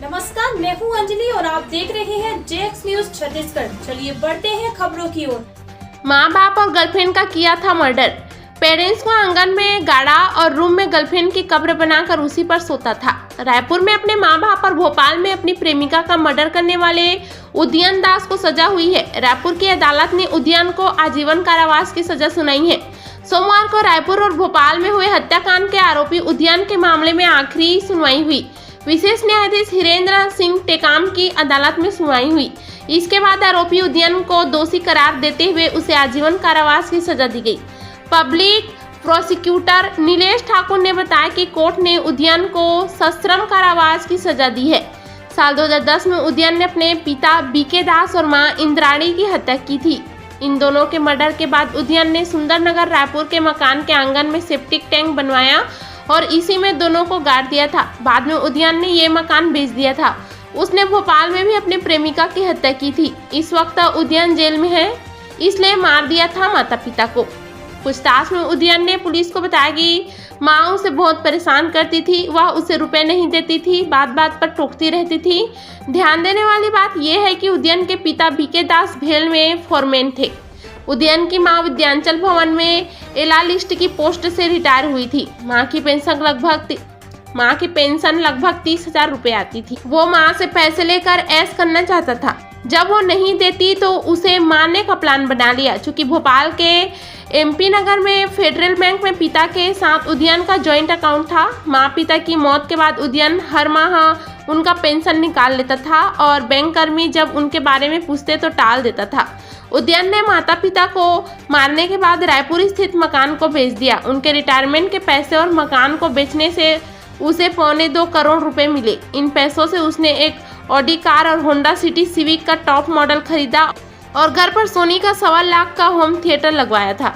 नमस्कार, मैं हूं अंजलि और आप देख रहे हैं जेएक्स न्यूज छत्तीसगढ़। चलिए बढ़ते हैं खबरों की ओर। माँ बाप और गर्लफ्रेंड का किया था मर्डर। पेरेंट्स को आंगन में गाड़ा और रूम में गर्लफ्रेंड की कब्र बनाकर उसी पर सोता था। रायपुर में अपने माँ बाप और भोपाल में अपनी प्रेमिका का मर्डर करने वाले उदयन दास को सजा हुई है। रायपुर की अदालत ने उदयन को आजीवन कारावास की सजा सुनाई है। सोमवार को रायपुर और भोपाल में हुए हत्याकांड के आरोपी उदयन के मामले में आखिरी सुनवाई हुई। विशेष न्यायाधीश हिरेंद्र सिंह टेकाम की अदालत में सुनवाई हुई। इसके बाद आरोपी उदयन को दोषी करार देते हुए उसे आजीवन कारावास की सजा दी गई। पब्लिक प्रोसिक्यूटर नीलेश ठाकुर ने बताया कि कोर्ट ने उदयन को सश्रम कारावास की सजा दी है। साल 2010 में उदयन ने अपने पिता बीके दास और मां इंद्राणी की हत्या की थी। इन दोनों के मर्डर के बाद उदयन ने सुंदरनगर रायपुर के मकान के आंगन में सेप्टिक टैंक बनवाया और इसी में दोनों को गाड़ दिया था। बाद में उदयन ने ये मकान बेच दिया था। उसने भोपाल में भी अपनी प्रेमिका की हत्या की थी। इस वक्त उदयन जेल में है, इसलिए मार दिया था माता पिता को। पूछताछ में उदयन ने पुलिस को बताया कि माँ उसे बहुत परेशान करती थी, वह उसे रुपए नहीं देती थी, बात बात पर टोकती रहती थी। ध्यान देने वाली बात यह है कि उदयन के पिता बीके दास भेल में फोरमैन थे। उदयन की मां विद्यांचल भवन में एला लिस्ट की पोस्ट से रिटायर हुई थी। मां की पेंशन लगभग 30,000 रुपए आती थी। वो मां से पैसे लेकर ऐश करना चाहता था। जब वो नहीं देती तो उसे मारने का प्लान बना लिया। चूंकि भोपाल के एमपी नगर में फेडरल बैंक में पिता के साथ उदयन का जॉइंट अकाउंट था। माँ पिता की मौत के बाद उदयन हर माह उनका पेंशन निकाल लेता था और बैंक कर्मी जब उनके बारे में पूछते तो टाल देता था। उदयन ने माता पिता को मारने के बाद रायपुर स्थित मकान को बेच दिया। उनके रिटायरमेंट के पैसे और मकान को बेचने से उसे 2.25 करोड़ रुपए मिले। इन पैसों से उसने एक ऑडी कार और होंडा सिटी सिविक का टॉप मॉडल खरीदा और घर पर सोनी का 1.25 लाख का होम थिएटर लगवाया था।